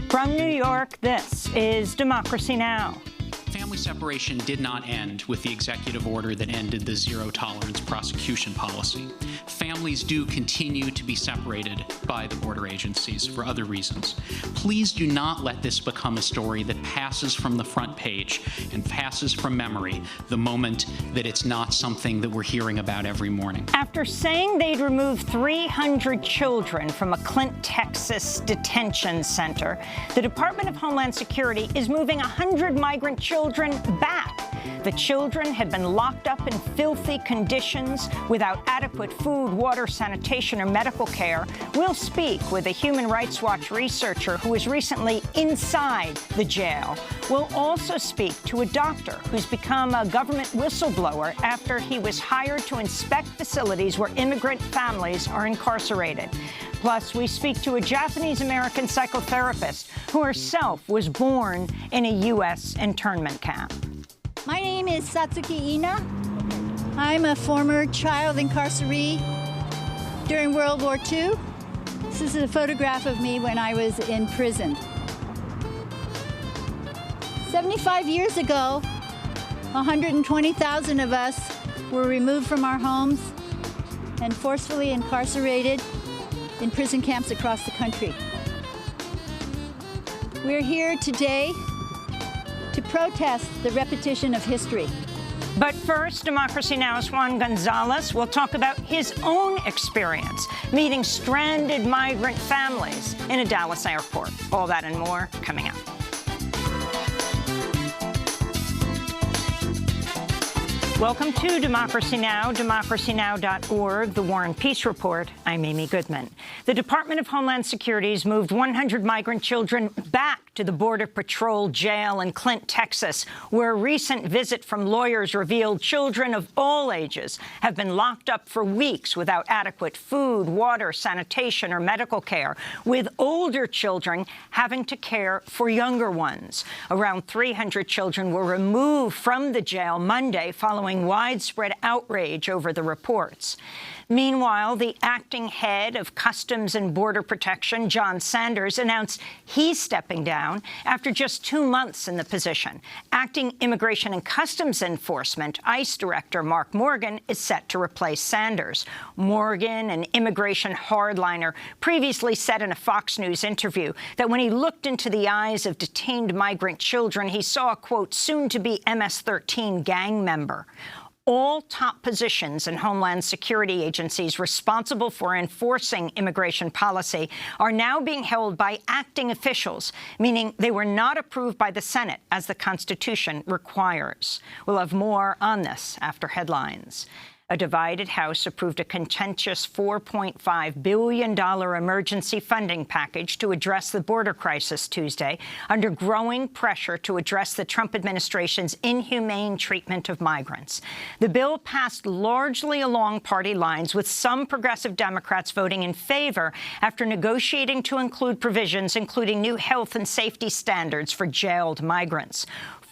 From New York, this is Democracy Now! Family separation did not end with the executive order that ended the zero-tolerance prosecution policy. Families do continue to be separated by the border agencies for other reasons. Please do not let this become a story that passes from the front page and passes from memory the moment that it's not something that we're hearing about every morning. After saying they'd remove 300 children from a Clint, Texas detention center, the Department of Homeland Security is moving 100 migrant children back. The children had been locked up in filthy conditions without adequate food, water, sanitation, or medical care. We'll speak with a Human Rights Watch researcher who was recently inside the jail. We'll also speak to a doctor who's become a government whistleblower after he was hired to inspect facilities where immigrant families are incarcerated. Plus, we speak to a Japanese-American psychotherapist who herself was born in a U.S. internment camp. My name is Satsuki Ina. I'm a former child incarceree during World War II. This is a photograph of me when I was in prison. 75 years ago, 120,000 of us were removed from our homes and forcefully incarcerated in prison camps across the country. We're here today to protest the repetition of history. But first, Democracy Now's Juan Gonzalez will talk about his own experience meeting stranded migrant families in a Dallas airport. All that and more coming up. Welcome to Democracy Now!, democracynow.org, The War and Peace Report. I'm Amy Goodman. The Department of Homeland Security's moved 100 migrant children back to the Border Patrol jail in Clint, Texas, where a recent visit from lawyers revealed children of all ages have been locked up for weeks without adequate food, water, sanitation, or medical care, with older children having to care for younger ones. Around 300 children were removed from the jail Monday following widespread outrage over the reports. Meanwhile, the acting head of Customs and Border Protection, John Sanders, announced he's stepping down after just 2 months in the position. Acting Immigration and Customs Enforcement, ICE Director Mark Morgan, is set to replace Sanders. Morgan, an immigration hardliner, previously said in a Fox News interview that when he looked into the eyes of detained migrant children, he saw a, quote, soon-to-be MS-13 gang member. All top positions in Homeland Security agencies responsible for enforcing immigration policy are now being held by acting officials, meaning they were not approved by the Senate, as the Constitution requires. We'll have more on this after headlines. A divided House approved a contentious $4.5 billion emergency funding package to address the border crisis Tuesday, under growing pressure to address the Trump administration's inhumane treatment of migrants. The bill passed largely along party lines, with some progressive Democrats voting in favor after negotiating to include provisions including new health and safety standards for jailed migrants.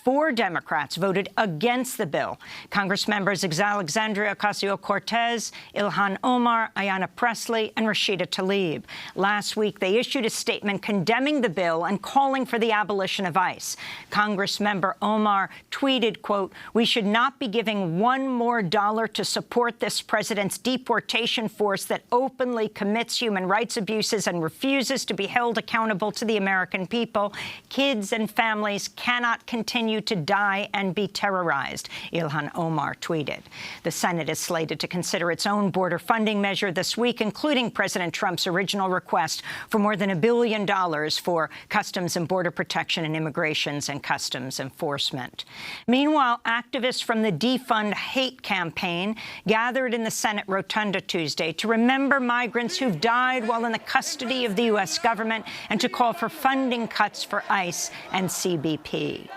4 Democrats voted against the bill. Congress members Alexandria Ocasio-Cortez, Ilhan Omar, Ayanna Pressley, and Rashida Tlaib. Last week, they issued a statement condemning the bill and calling for the abolition of ICE. Congress member Omar tweeted, quote, "We should not be giving $1 more to support this president's deportation force that openly commits human rights abuses and refuses to be held accountable to the American people. Kids and families cannot continue to die and be terrorized," Ilhan Omar tweeted. The Senate is slated to consider its own border funding measure this week, including President Trump's original request for more than $1 billion for Customs and Border Protection and Immigrations and Customs Enforcement. Meanwhile, activists from the Defund Hate campaign gathered in the Senate rotunda Tuesday to remember migrants who've died while in the custody of the U.S. government and to call for funding cuts for ICE and CBP.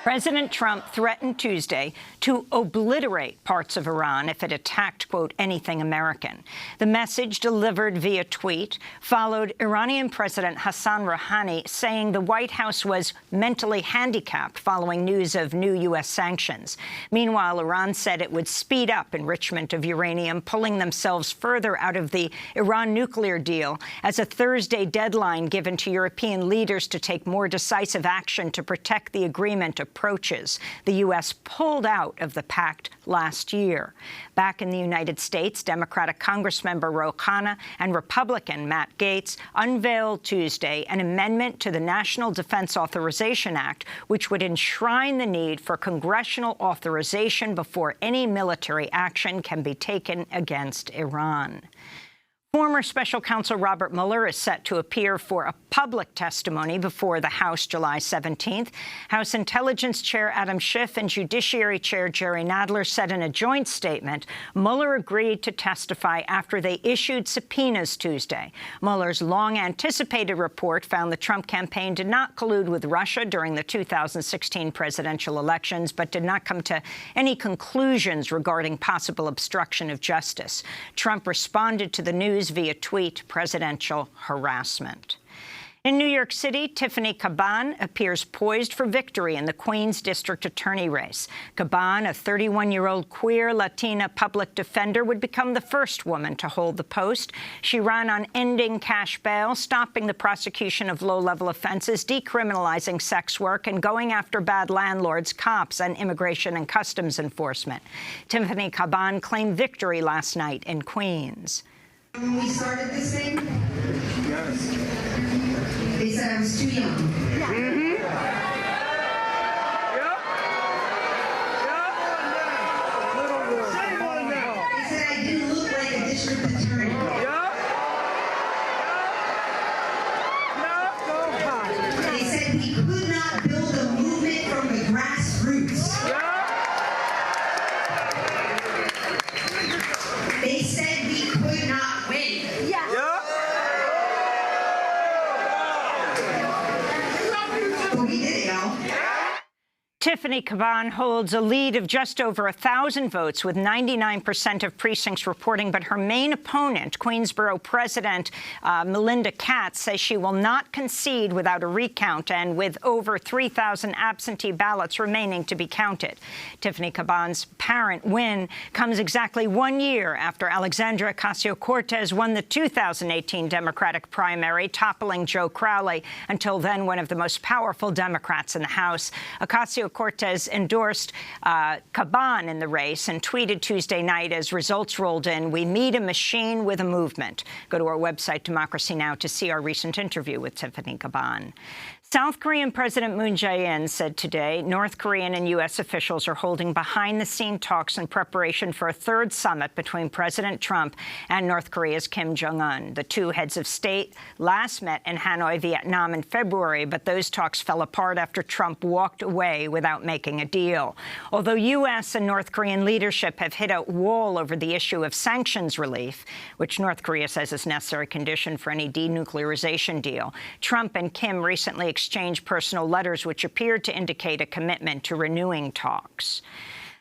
President Trump threatened Tuesday to obliterate parts of Iran if it attacked, quote, anything American. The message, delivered via tweet, followed Iranian President Hassan Rouhani saying the White House was mentally handicapped following news of new U.S. sanctions. Meanwhile, Iran said it would speed up enrichment of uranium, pulling themselves further out of the Iran nuclear deal as a Thursday deadline given to European leaders to take more decisive action to protect the agreement approaches. The U.S. pulled out of the pact last year. Back in the United States, Democratic Congressmember Ro Khanna and Republican Matt Gaetz unveiled Tuesday an amendment to the National Defense Authorization Act, which would enshrine the need for congressional authorization before any military action can be taken against Iran. Former Special Counsel Robert Mueller is set to appear for a public testimony before the House July 17th. House Intelligence Chair Adam Schiff and Judiciary Chair Jerry Nadler said in a joint statement Mueller agreed to testify after they issued subpoenas Tuesday. Mueller's long-anticipated report found the Trump campaign did not collude with Russia during the 2016 presidential elections, but did not come to any conclusions regarding possible obstruction of justice. Trump responded to the news via tweet, presidential harassment. In New York City, Tiffany Caban appears poised for victory in the Queens District Attorney race. Caban, a 31-year-old queer Latina public defender, would become the first woman to hold the post. She ran on ending cash bail, stopping the prosecution of low-level offenses, decriminalizing sex work, and going after bad landlords, cops, and immigration and customs enforcement. Tiffany Caban claimed victory last night in Queens. When we started this thing, they said I was too young. They said I didn't look like a district attorney. They said we could not build a movement from the grassroots. They said we could not win. But we did it, y'all. Tiffany Caban holds a lead of just over 1,000 votes, with 99% of precincts reporting. But her main opponent, Queensborough President Melinda Katz, says she will not concede without a recount and with over 3,000 absentee ballots remaining to be counted. Tiffany Caban's apparent win comes exactly 1 year after Alexandria Ocasio-Cortez won the 2018 Democratic primary, toppling Joe Crowley, until then one of the most powerful Democrats in the House. Ocasio-Cortez endorsed Caban in the race and tweeted Tuesday night as results rolled in, "We meet a machine with a movement." Go to our website, Democracy Now!, to see our recent interview with Tiffany Caban. South Korean President Moon Jae-in said today North Korean and U.S. officials are holding behind-the-scene talks in preparation for a third summit between President Trump and North Korea's Kim Jong-un. The two heads of state last met in Hanoi, Vietnam in February, but those talks fell apart after Trump walked away without making a deal. Although U.S. and North Korean leadership have hit a wall over the issue of sanctions relief, which North Korea says is a necessary condition for any denuclearization deal, Trump and Kim recently exchanged personal letters which appeared to indicate a commitment to renewing talks.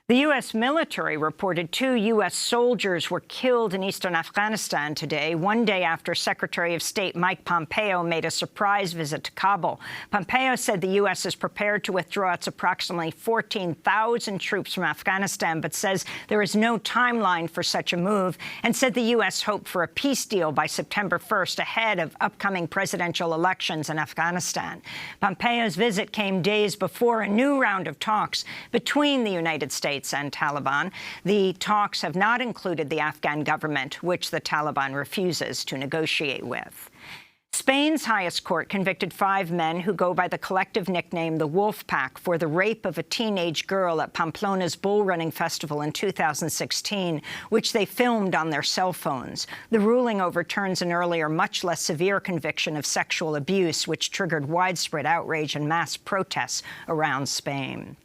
The U.S. military reported 2 U.S. soldiers were killed in eastern Afghanistan today, one day after Secretary of State Mike Pompeo made a surprise visit to Kabul. Pompeo said the U.S. is prepared to withdraw its approximately 14,000 troops from Afghanistan, but says there is no timeline for such a move, and said the U.S. hoped for a peace deal by September 1st ahead of upcoming presidential elections in Afghanistan. Pompeo's visit came days before a new round of talks between the United States and Taliban. The talks have not included the Afghan government, which the Taliban refuses to negotiate with. Spain's highest court convicted 5 men who go by the collective nickname the Wolf Pack for the rape of a teenage girl at Pamplona's bull running festival in 2016, which they filmed on their cell phones. The ruling overturns an earlier, much less severe conviction of sexual abuse, which triggered widespread outrage and mass protests around Spain.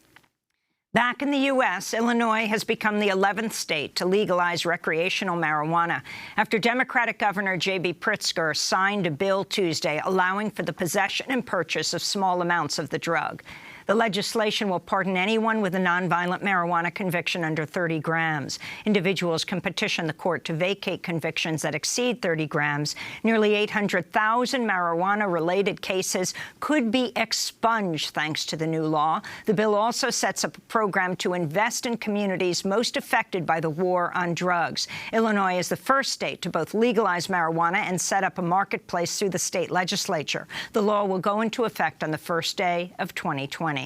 Back in the U.S., Illinois has become the 11th state to legalize recreational marijuana after Democratic Governor J.B. Pritzker signed a bill Tuesday allowing for the possession and purchase of small amounts of the drug. The legislation will pardon anyone with a nonviolent marijuana conviction under 30 grams. Individuals can petition the court to vacate convictions that exceed 30 grams. Nearly 800,000 marijuana-related cases could be expunged thanks to the new law. The bill also sets up a program to invest in communities most affected by the war on drugs. Illinois is the first state to both legalize marijuana and set up a marketplace through the state legislature. The law will go into effect on the first day of 2020.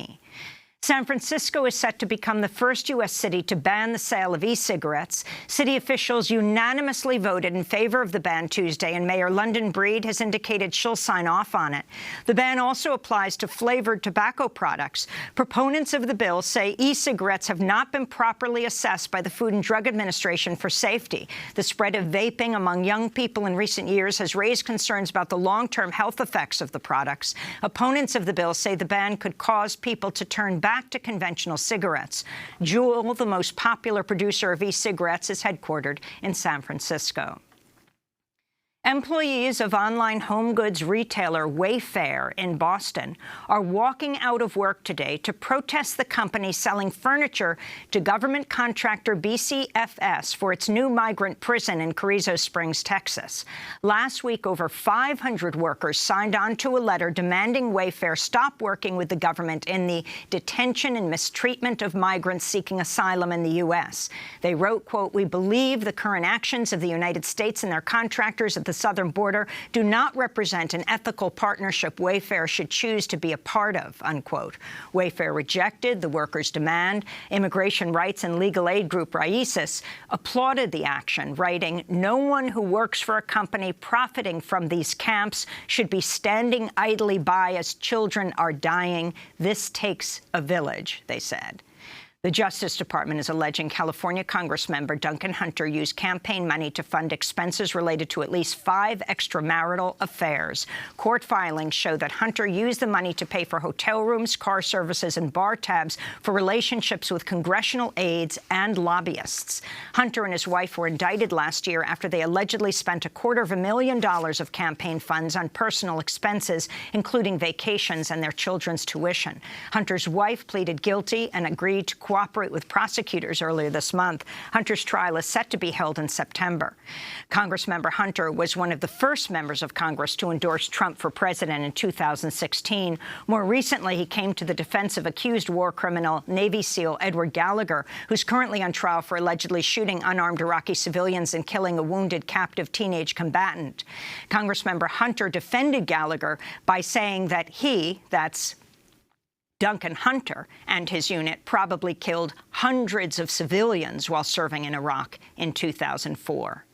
San Francisco is set to become the first U.S. city to ban the sale of e-cigarettes. City officials unanimously voted in favor of the ban Tuesday, and Mayor London Breed has indicated she'll sign off on it. The ban also applies to flavored tobacco products. Proponents of the bill say e-cigarettes have not been properly assessed by the Food and Drug Administration for safety. The spread of vaping among young people in recent years has raised concerns about the long-term health effects of the products. Opponents of the bill say the ban could cause people to turn back to conventional cigarettes. Juul, the most popular producer of e-cigarettes, is headquartered in San Francisco. Employees of online home goods retailer Wayfair in Boston are walking out of work today to protest the company selling furniture to government contractor BCFS for its new migrant prison in Carrizo Springs, Texas. Last week, over 500 workers signed on to a letter demanding Wayfair stop working with the government in the detention and mistreatment of migrants seeking asylum in the U.S. They wrote, quote, "We believe the current actions of the United States and their contractors at the southern border do not represent an ethical partnership Wayfair should choose to be a part of," unquote. Wayfair rejected the workers' demand. Immigration rights and legal aid group RAICIS applauded the action, writing, "No one who works for a company profiting from these camps should be standing idly by as children are dying. This takes a village," they said. The Justice Department is alleging California Congressmember Duncan Hunter used campaign money to fund expenses related to at least 5 extramarital affairs. Court filings show that Hunter used the money to pay for hotel rooms, car services, and bar tabs for relationships with congressional aides and lobbyists. Hunter and his wife were indicted last year after they allegedly spent $250,000 of campaign funds on personal expenses, including vacations and their children's tuition. Hunter's wife pleaded guilty and agreed to cooperate with prosecutors earlier this month. Hunter's trial is set to be held in September. Congressmember Hunter was one of the first members of Congress to endorse Trump for president in 2016. More recently, he came to the defense of accused war criminal Navy SEAL Edward Gallagher, who's currently on trial for allegedly shooting unarmed Iraqi civilians and killing a wounded captive teenage combatant. Congressmember Hunter defended Gallagher by saying that that's Duncan Hunter and his unit probably killed hundreds of civilians while serving in Iraq in 2004.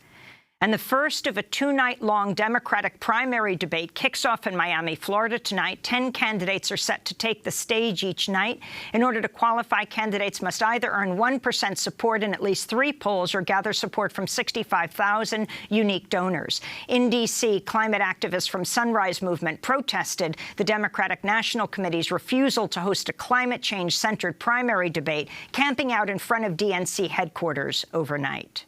And the first of a 2-night-long Democratic primary debate kicks off in Miami, Florida tonight. 10 candidates are set to take the stage each night. In order to qualify, candidates must either earn 1% support in at least 3 polls or gather support from 65,000 unique donors. In D.C., climate activists from Sunrise Movement protested the Democratic National Committee's refusal to host a climate change-centered primary debate, camping out in front of DNC headquarters overnight.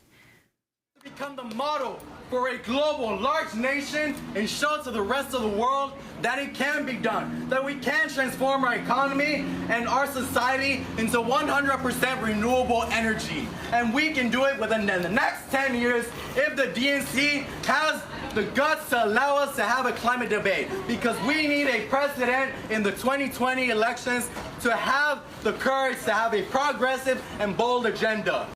Become the model for a global, large nation and show to the rest of the world that it can be done, that we can transform our economy and our society into 100% renewable energy. And we can do it within the next 10 years if the DNC has the guts to allow us to have a climate debate, because we need a president in the 2020 elections to have the courage to have a progressive and bold agenda.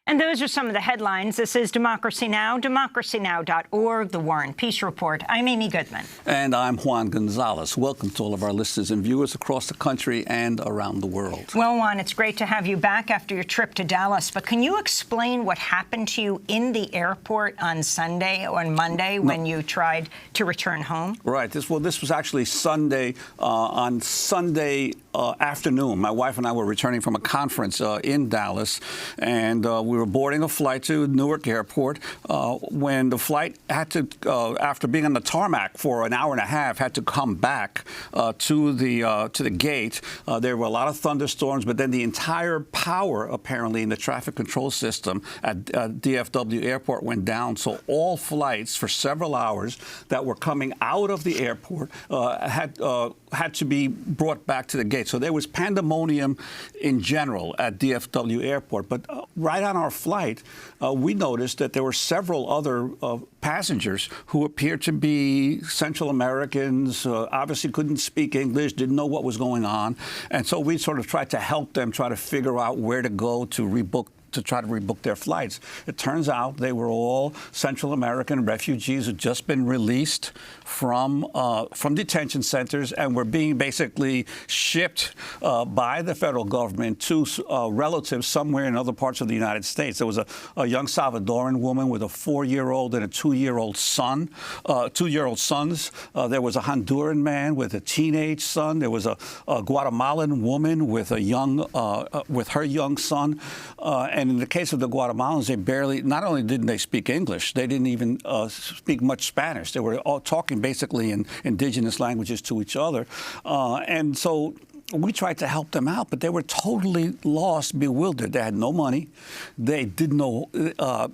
And those are some of the headlines. This is Democracy Now!, DemocracyNow.org, The War and Peace Report. I'm Amy Goodman. And I'm Juan Gonzalez. Welcome to all of our listeners and viewers across the country and around the world. Well, Juan, it's great to have you back after your trip to Dallas. But can you explain what happened to you in the airport on Sunday or on Monday when you tried to return home? Right. This was actually Sunday. On Sunday afternoon, my wife and I were returning from a conference in Dallas, and we we were boarding a flight to Newark Airport when the flight had to, after being on the tarmac for an hour and a half, had to come back to the gate. There were a lot of thunderstorms, but then the entire power, apparently, in the traffic control system at DFW Airport went down. So all flights for several hours that were coming out of the airport had to be brought back to the gate. So there was pandemonium in general at DFW Airport. But right on our flight, we noticed that there were several other passengers who appeared to be Central Americans, obviously couldn't speak English, didn't know what was going on. And so we sort of tried to help them try to figure out where to go to try to rebook their flights. It turns out they were all Central American refugees who'd just been released from detention centers and were being basically shipped by the federal government to relatives somewhere in other parts of the United States. There was a young Salvadoran woman with a 4-year-old and a 2-year-old son, 2-year-old sons. There was a Honduran man with a teenage son. There was a Guatemalan woman with a with her young son. And in the case of the Guatemalans, they barely, not only didn't they speak English, they didn't even speak much Spanish. They were all talking basically in indigenous languages to each other. And so we tried to help them out, but they were totally lost, bewildered. They had no money. They didn't know.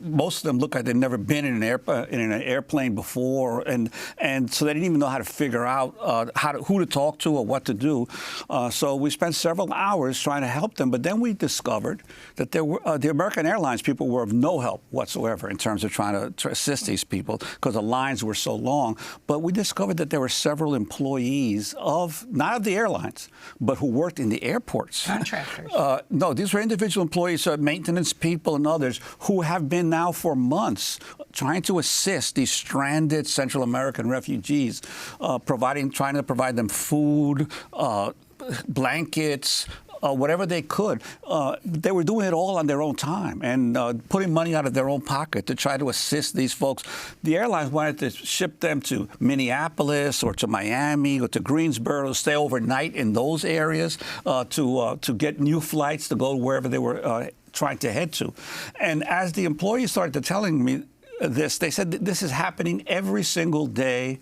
Most of them looked like they'd never been in an airplane before, and so they didn't even know how to figure out who to talk to or what to do. So we spent several hours trying to help them, but then we discovered that there were the American Airlines people were of no help whatsoever in terms of trying to assist these people because the lines were so long. But we discovered that there were several employees not of the airlines, but who worked in the airports. Contractors. No, these were individual employees, maintenance people and others who have been now for months trying to assist these stranded Central American refugees, trying to provide them food, blankets, whatever they could. They were doing it all on their own time and putting money out of their own pocket to try to assist these folks. The airlines wanted to ship them to Minneapolis or to Miami or to Greensboro, stay overnight in those areas to get new flights to go wherever they were trying to head to. And as the employees started telling me this, they said that this is happening every single day,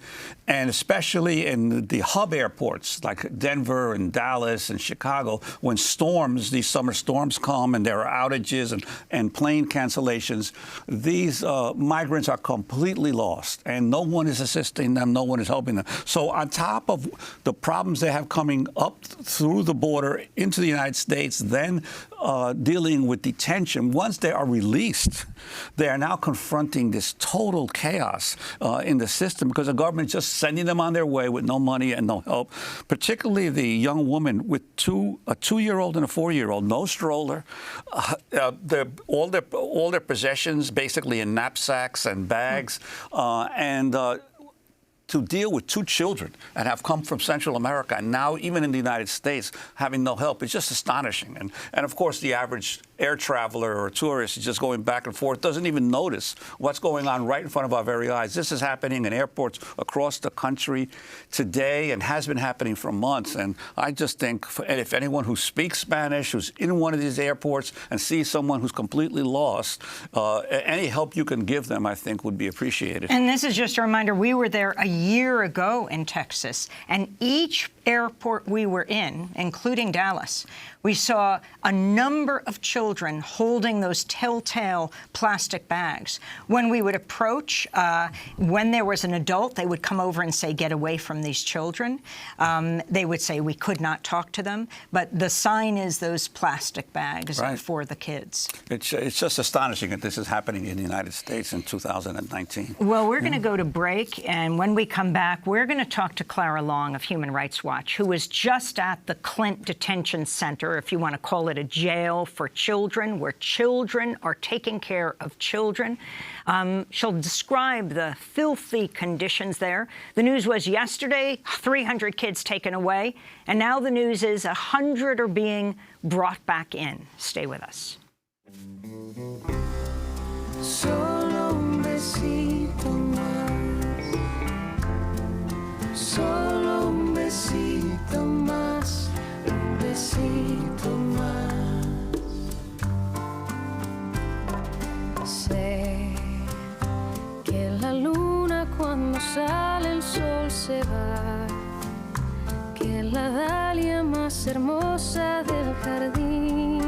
and especially in the hub airports like Denver and Dallas and Chicago, when these summer storms come and there are outages and plane cancellations, these migrants are completely lost, and no one is assisting them, no one is helping them. So on top of the problems they have coming up through the border into the United States, then dealing with detention, once they are released, they are now confronting this total chaos in the system because the government is just sending them on their way with no money and no help, particularly the young woman with a 2-year-old and a 4-year-old, no stroller, all their possessions basically in knapsacks and bags, and to deal with 2 children and have come from Central America and now even in the United States having no help is just astonishing. And of course, the average air traveler or tourist is just going back and forth, doesn't even notice what's going on right in front of our very eyes. This is happening in airports across the country today and has been happening for months. And I just think if anyone who speaks Spanish, who's in one of these airports and sees someone who's completely lost, any help you can give them, I think, would be appreciated. And this is just a reminder, we were there a year ago in Texas, and each airport we were in, including Dallas, we saw a number of children holding those telltale plastic bags. When we would approach, when there was an adult, they would come over and say, get away from these children. They would say we could not talk to them. But the sign is those plastic bags for the kids. It's just astonishing that this is happening in the United States in 2019. Well, we're going to go to break. And when we come back, we're going to talk to Clara Long of Human Rights Watch, who was just at the Clint Detention Center, if you want to call it a jail for children, where children are taking care of children. She'll describe the filthy conditions there. The news was yesterday, 300 kids taken away, and now the news is 100 are being brought back in. Stay with us. Solo un besito más, solo un besito más, un besito más. que la dalia más hermosa del jardín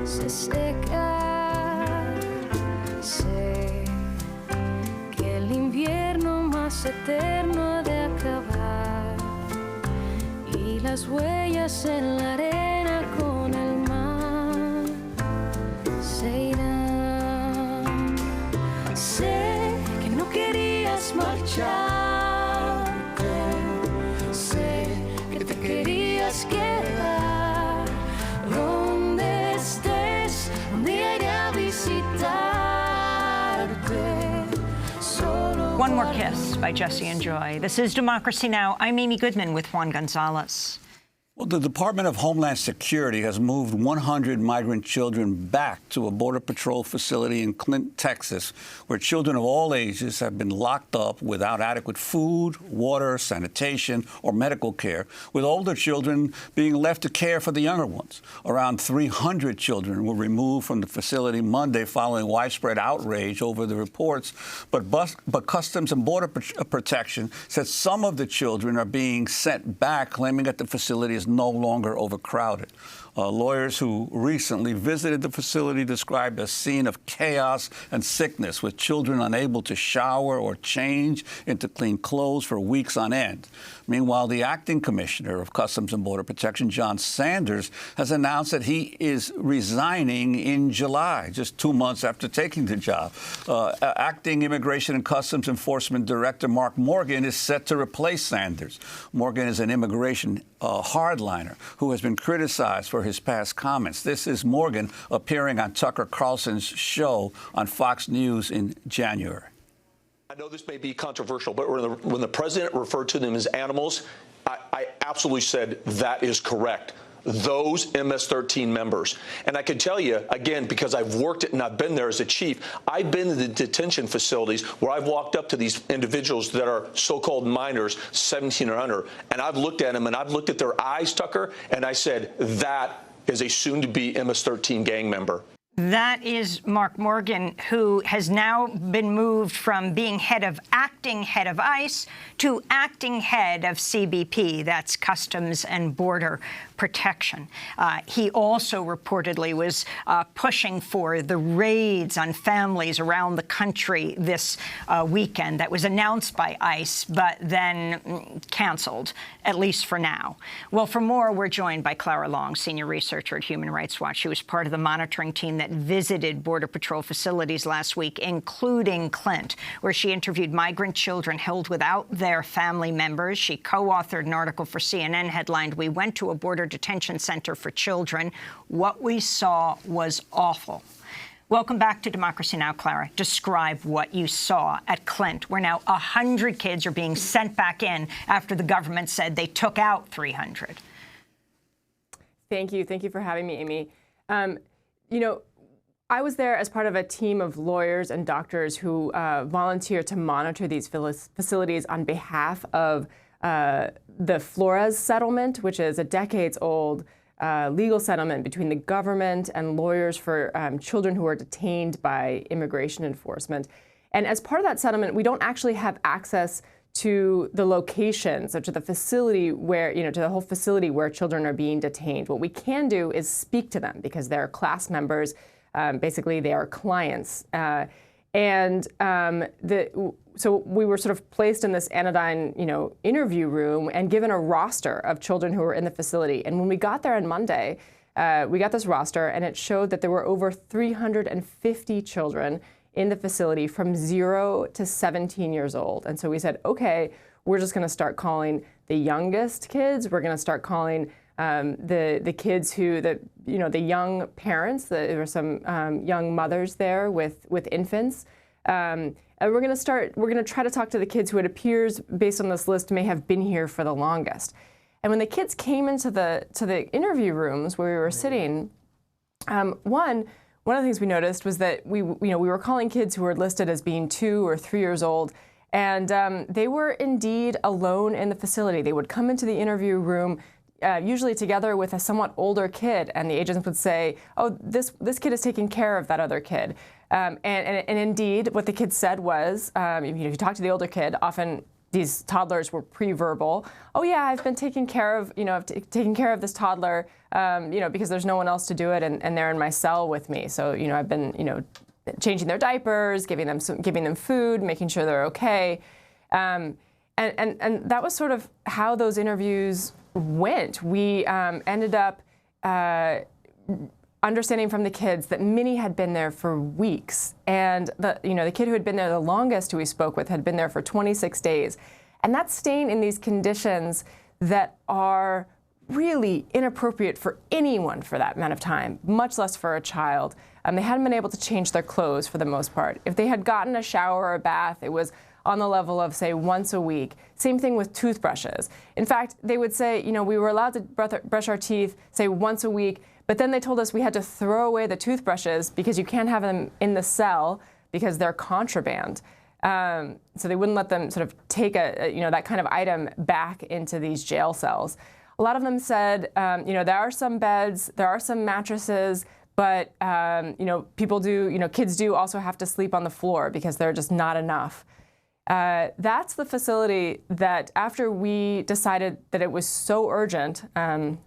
se seca. Sé que el invierno más eterno ha de acabar y las huellas en la arena con el mar se irán. Sé que no querías marcharte, sé que te querías quedar. Donde estés, un día iré a visitarte. Solo One More Kiss by Jesse and Joy. This is Democracy Now! I'm Amy Goodman with Juan Gonzalez. Well, the Department of Homeland Security has moved 100 migrant children back to a Border Patrol facility in Clint, Texas, where children of all ages have been locked up without adequate food, water, sanitation, or medical care, with older children being left to care for the younger ones. Around 300 children were removed from the facility Monday following widespread outrage over the reports, but Customs and Border Protection said some of the children are being sent back, claiming that the facility is no longer overcrowded. Lawyers who recently visited the facility described a scene of chaos and sickness, with children unable to shower or change into clean clothes for weeks on end. Meanwhile, the acting commissioner of Customs and Border Protection, John Sanders, has announced that he is resigning in July, just 2 months after taking the job. Acting Immigration and Customs Enforcement Director Mark Morgan is set to replace Sanders. Morgan is an immigration hardliner who has been criticized for his past comments. This is Morgan appearing on Tucker Carlson's show on Fox News in January. I know this may be controversial, but when the president referred to them as animals, I absolutely said that is correct. Those MS-13 members. And I can tell you, again, because I've worked it and I've been there as a chief, I've been to the detention facilities where I've walked up to these individuals that are so-called minors, 17 or under, and I've looked at them and I've looked at their eyes, Tucker, and I said, that is a soon-to-be MS-13 gang member. That is Mark Morgan, who has now been moved from being acting head of ICE to acting head of CBP, that's Customs and Border Protection. He also reportedly was pushing for the raids on families around the country this weekend that was announced by ICE, but then canceled, at least for now. Well, for more, we're joined by Clara Long, senior researcher at Human Rights Watch. She was part of the monitoring team that visited Border Patrol facilities last week, including Clint, where she interviewed migrant children held without their family members. She co-authored an article for CNN headlined, "We went to a border detention center for children. What we saw was awful." Welcome back to Democracy Now!, Clara. Describe what you saw at Clint, where now 100 kids are being sent back in after the government said they took out 300. Thank you. Thank you for having me, Amy. You know, I was there as part of a team of lawyers and doctors who volunteer to monitor these facilities on behalf of the Flores settlement, which is a decades-old legal settlement between the government and lawyers for children who are detained by immigration enforcement. And as part of that settlement, we don't actually have access to the locations, or to the facility where, to the whole facility where children are being detained. What we can do is speak to them because they're class members. Basically, they are clients. So we were sort of placed in this anodyne, interview room and given a roster of children who were in the facility. And when we got there on Monday, we got this roster, and it showed that there were over 350 children in the facility from 0 to 17 years old. And so we said, okay, we're just going to start calling the youngest kids. We're going to start calling the kids who, the young parents. There were some young mothers there with infants. And we're going to try to talk to the kids who it appears, based on this list, may have been here for the longest. And when the kids came into the interview rooms where we were sitting, one of the things we noticed was that we were calling kids who were listed as being 2 or 3 years old, and they were indeed alone in the facility. They would come into the interview room, usually together with a somewhat older kid, and the agents would say, "Oh, this kid is taking care of that other kid." And indeed, what the kids said was, if you talk to the older kid, often these toddlers were pre-verbal. Oh yeah, I've been taking care of, taking care of this toddler, because there's no one else to do it, and they're in my cell with me. So, I've been, changing their diapers, giving them food, making sure they're okay. And that was sort of how those interviews went. We ended up understanding from the kids that many had been there for weeks, and the kid who had been there the longest, who we spoke with, had been there for 26 days, and that's staying in these conditions that are really inappropriate for anyone for that amount of time, much less for a child. They hadn't been able to change their clothes for the most part. If they had gotten a shower or a bath, it was on the level of, say, once a week. Same thing with toothbrushes. In fact, they would say, we were allowed to brush our teeth, say, once a week, but then they told us we had to throw away the toothbrushes because you can't have them in the cell because they're contraband. So they wouldn't let them sort of take that kind of item back into these jail cells. A lot of them said, there are some beds, there are some mattresses, but kids do also have to sleep on the floor because they're just not enough. That's the facility that, after we decided that it was so urgent,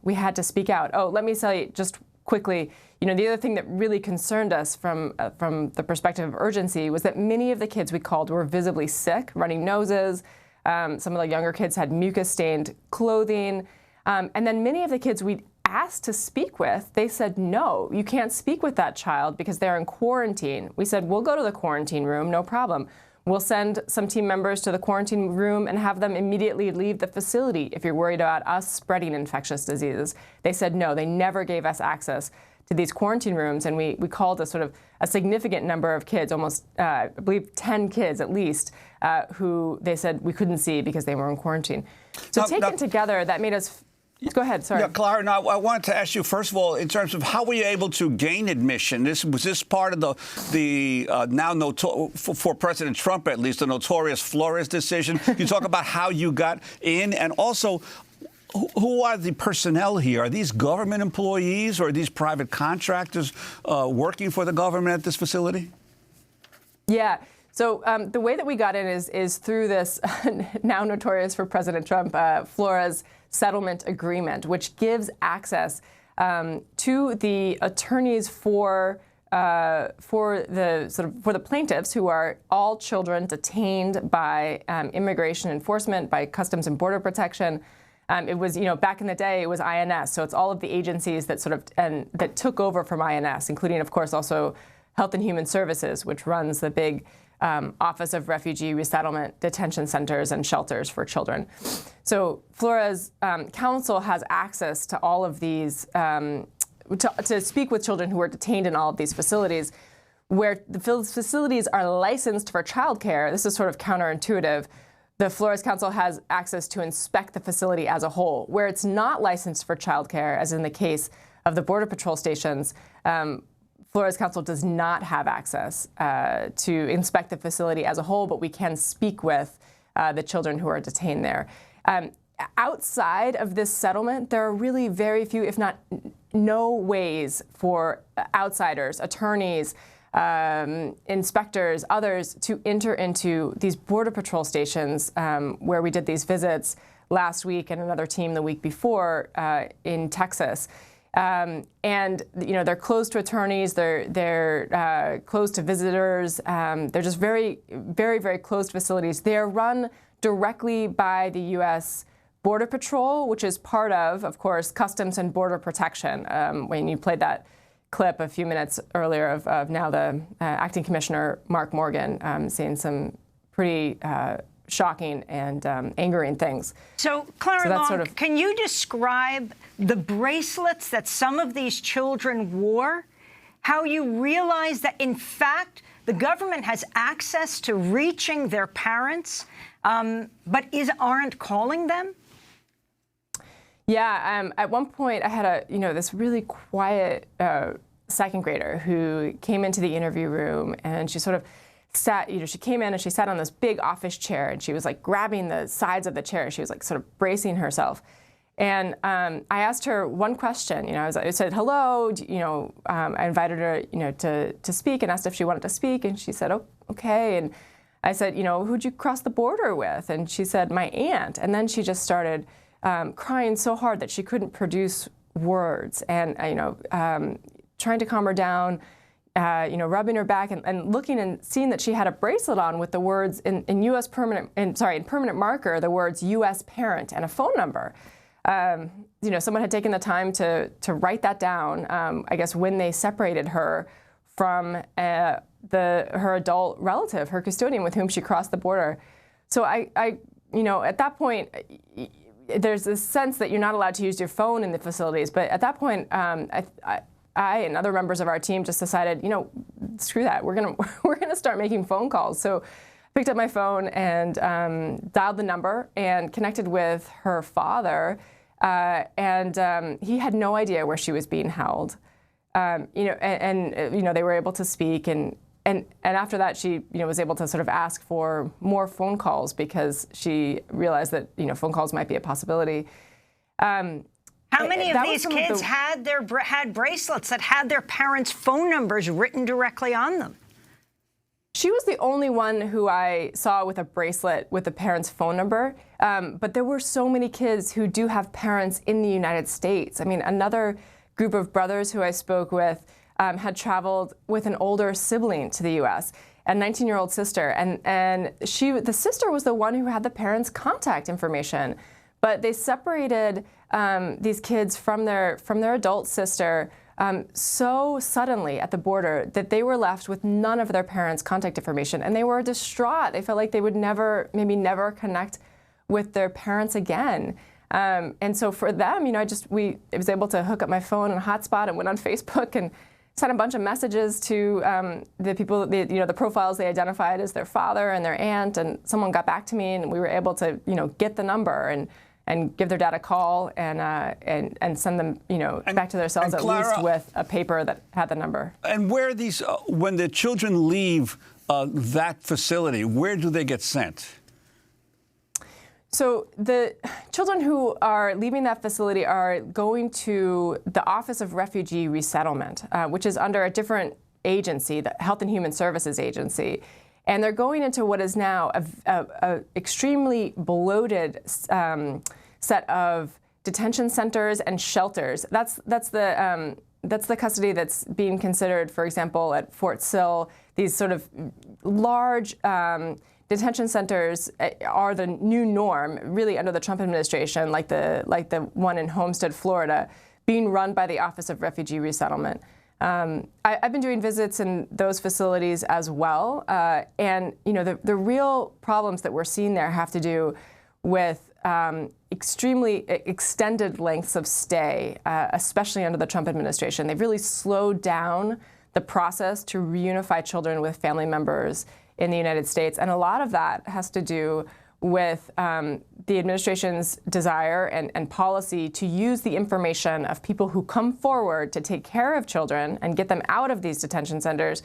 we had to speak out. Oh, let me say just quickly, the other thing that really concerned us from the perspective of urgency was that many of the kids we called were visibly sick, running noses. Some of the younger kids had mucus-stained clothing. And then many of the kids we asked to speak with, they said, no, you can't speak with that child because they're in quarantine. We said, we'll go to the quarantine room, no problem. We'll send some team members to the quarantine room and have them immediately leave the facility if you're worried about us spreading infectious diseases. They said no, they never gave us access to these quarantine rooms, and we called a sort of a significant number of kids, almost, I believe 10 kids at least, who they said we couldn't see because they were in quarantine. So taken together, that made us... Go ahead, sorry. Yeah, Clara, now I wanted to ask you, first of all, in terms of how were you able to gain admission? Was this part of for President Trump, at least, the notorious Flores decision? You talk about how you got in, and also, who are the personnel here? Are these government employees or are these private contractors working for the government at this facility? Yeah. So the way that we got in is through this now notorious for President Trump, Flores settlement agreement, which gives access to the attorneys for the plaintiffs, who are all children detained by immigration enforcement, by Customs and Border Protection. It was, back in the day, it was INS. So it's all of the agencies that that took over from INS, including, of course, also Health and Human Services, which runs the big Office of Refugee Resettlement detention centers and shelters for children. So Flores counsel has access to all of these, to speak with children who are detained in all of these facilities, where the facilities are licensed for childcare. This is sort of counterintuitive. The Flores Council has access to inspect the facility as a whole. Where it's not licensed for childcare, as in the case of the Border Patrol stations, Flores Council does not have access to inspect the facility as a whole, but we can speak with the children who are detained there. Outside of this settlement, there are really very few, if not no ways for outsiders, attorneys, inspectors, others to enter into these Border Patrol stations where we did these visits last week and another team the week before in Texas. And they're closed to attorneys. They're closed to visitors. They're just very, very, very closed facilities. They're run directly by the U.S. Border Patrol, which is part of course, Customs and Border Protection. When you played that clip a few minutes earlier of now the acting commissioner Mark Morgan saying some pretty shocking and angering things. So, Clara Long, sort of... can you describe the bracelets that some of these children wore? How you realize that, in fact, the government has access to reaching their parents, but aren't calling them? Yeah, at one point I had this really quiet second grader who came into the interview room, and she sort of sat, she came in and she sat on this big office chair, and she was like grabbing the sides of the chair. She was like sort of bracing herself. And I asked her one question. I said, hello, I invited her, to speak and asked if she wanted to speak. And she said, oh, okay. I said, who'd you cross the border with? And she said, my aunt. And then she just started crying so hard that she couldn't produce words. And, trying to calm her down, rubbing her back and looking and seeing that she had a bracelet on with the words in permanent marker, the words U.S. parent and a phone number. Someone had taken the time to write that down, I guess, when they separated her from her adult relative, her custodian with whom she crossed the border. So I at that point, there's this sense that you're not allowed to use your phone in the facilities. But at that point, I and other members of our team just decided, screw that. We're gonna start making phone calls. So I picked up my phone and dialed the number and connected with her father. And he had no idea where she was being held. They were able to speak, and after that, she was able to sort of ask for more phone calls because she realized that phone calls might be a possibility. How many of these kids had bracelets that had their parents' phone numbers written directly on them? She was the only one who I saw with a bracelet with the parents' phone number. But there were so many kids who do have parents in the United States. I mean, another group of brothers who I spoke with had traveled with an older sibling to the U.S., a 19-year-old sister. And the sister was the one who had the parents' contact information. But they separated these kids from their adult sister so suddenly at the border that they were left with none of their parents' contact information, and they were distraught. They felt like they would never connect with their parents again. And so for them, I was able to hook up my phone and hotspot and went on Facebook and sent a bunch of messages to the people, the profiles they identified as their father and their aunt, and someone got back to me, and we were able to get the number and give their dad a call and send them, back to their cells at least with a paper that had the number. And where these, when the children leave that facility, where do they get sent? So the children who are leaving that facility are going to the Office of Refugee Resettlement, which is under a different agency, the Health and Human Services Agency. And they're going into what is now a extremely bloated set of detention centers and shelters. That's the custody that's being considered, for example, at Fort Sill. These sort of large detention centers are the new norm, really, under the Trump administration, like the one in Homestead, Florida, being run by the Office of Refugee Resettlement. I've been doing visits in those facilities as well, and the real problems that we're seeing there have to do with extremely extended lengths of stay, especially under the Trump administration. They've really slowed down the process to reunify children with family members in the United States, and a lot of that has to do with the administration's desire and policy to use the information of people who come forward to take care of children and get them out of these detention centers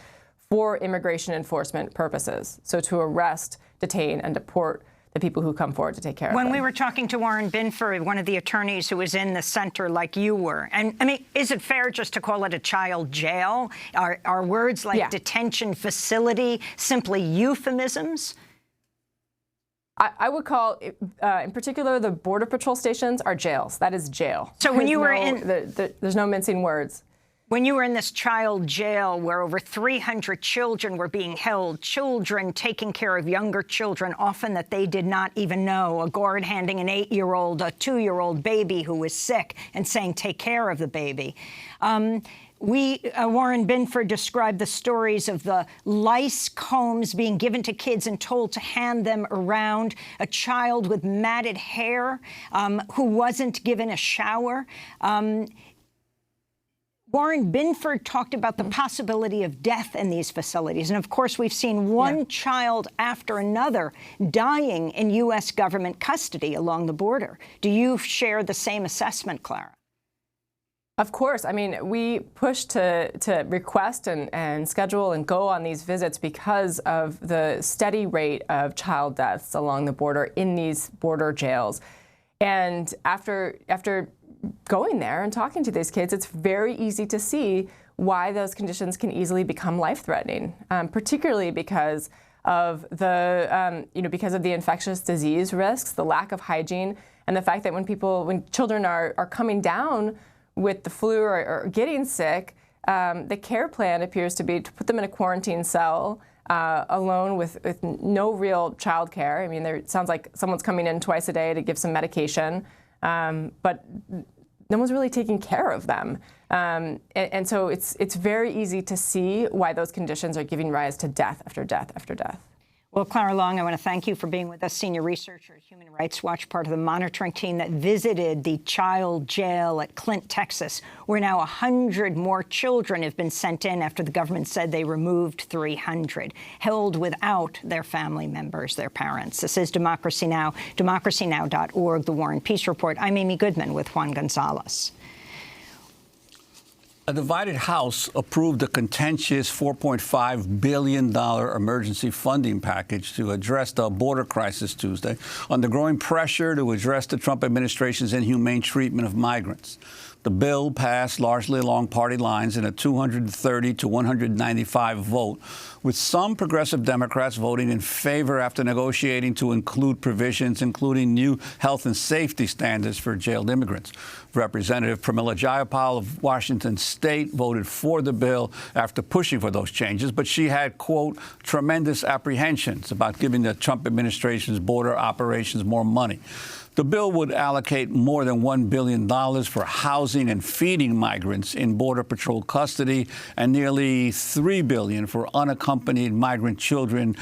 for immigration enforcement purposes. So to arrest, detain, and deport the people who come forward to take care of them. When we were talking to Warren Binford, one of the attorneys who was in the center like you were, and I mean, is it fair just to call it a child jail? Are words like detention facility simply euphemisms? I would call, in particular, the Border Patrol stations are jails. That is jail. So when you were there's no mincing words. When you were in this child jail where over 300 children were being held, children taking care of younger children, often that they did not even know, a guard handing an 8-year-old, a 2-year-old baby who was sick and saying, take care of the baby. Warren Binford described the stories of the lice combs being given to kids and told to hand them around, a child with matted hair who wasn't given a shower. Warren Binford talked about the possibility of death in these facilities. And of course, we've seen one child after another dying in U.S. government custody along the border. Do you share the same assessment, Clara? Of course. I mean, we push to request and schedule and go on these visits because of the steady rate of child deaths along the border in these border jails. And after going there and talking to these kids, it's very easy to see why those conditions can easily become life-threatening, particularly because of the, because of the infectious disease risks, the lack of hygiene, and the fact that when children are coming down with the flu or getting sick, the care plan appears to be to put them in a quarantine cell alone with no real child care. I mean, it sounds like someone's coming in twice a day to give some medication, but no one's really taking care of them. And so it's very easy to see why those conditions are giving rise to death after death after death. Well, Clara Long, I want to thank you for being with us, senior researcher at Human Rights Watch, part of the monitoring team that visited the child jail at Clint, Texas, where now 100 more children have been sent in after the government said they removed 300, held without their family members, their parents. This is Democracy Now!, democracynow.org, The War and Peace Report. I'm Amy Goodman with Juan Gonzalez. A divided House approved a contentious $4.5 billion emergency funding package to address the border crisis Tuesday, under growing pressure to address the Trump administration's inhumane treatment of migrants. The bill passed largely along party lines in a 230 to 195 vote, with some progressive Democrats voting in favor after negotiating to include provisions including new health and safety standards for jailed immigrants. Representative Pramila Jayapal of Washington State voted for the bill after pushing for those changes, but she had, quote, tremendous apprehensions about giving the Trump administration's border operations more money. The bill would allocate more than $1 billion for housing and feeding migrants in Border Patrol custody and nearly $3 billion for unaccompanied migrant children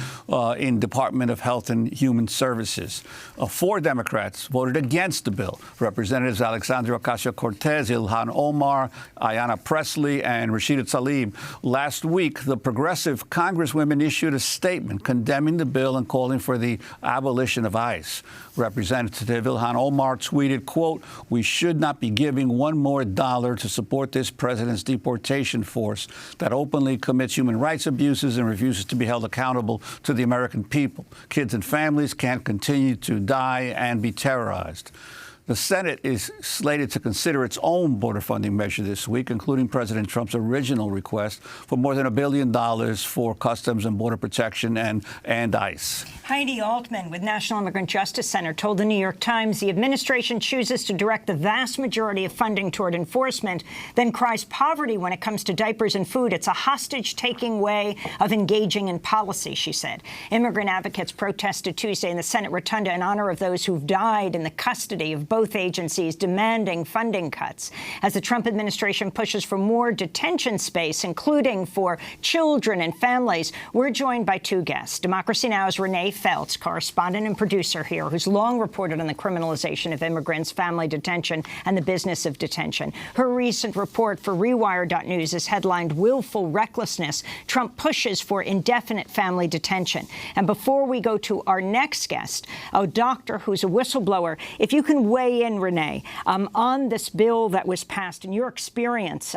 in Department of Health and Human Services. 4 Democrats voted against the bill. Representatives Alexandria Ocasio-Cortez, Ilhan Omar, Ayanna Pressley, and Rashida Tlaib. Last week, the progressive Congresswomen issued a statement condemning the bill and calling for the abolition of ICE. Representative Ilhan Omar tweeted, quote, "We should not be giving one more dollar to support this president's deportation force that openly commits human rights abuses and refuses to be held accountable to the American people. Kids and families can't continue to die and be terrorized." The Senate is slated to consider its own border funding measure this week, including President Trump's original request for more than $1 billion for Customs and Border Protection and ICE. Heidi Altman with National Immigrant Justice Center told the New York Times the administration chooses to direct the vast majority of funding toward enforcement, then cries poverty when it comes to diapers and food. It's a hostage-taking way of engaging in policy, she said. Immigrant advocates protested Tuesday in the Senate rotunda in honor of those who've died in the custody of both agencies, demanding funding cuts. As the Trump administration pushes for more detention space, including for children and families, we're joined by 2 guests. Democracy Now's Renee Feltz, correspondent and producer here, who's long reported on the criminalization of immigrants, family detention, and the business of detention. Her recent report for Rewire.News is headlined "Willful Recklessness. Trump Pushes for Indefinite Family Detention." And before we go to our next guest, a doctor who's a whistleblower, if you can weigh in, Renee, on this bill that was passed and your experience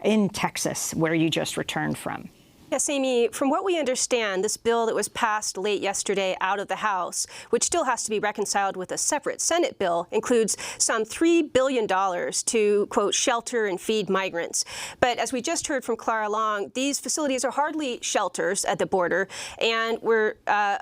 in Texas, where you just returned from. Yes, Amy, from what we understand, this bill that was passed late yesterday out of the House, which still has to be reconciled with a separate Senate bill, includes some $3 billion to, quote, shelter and feed migrants. But as we just heard from Clara Long, these facilities are hardly shelters at the border. And we're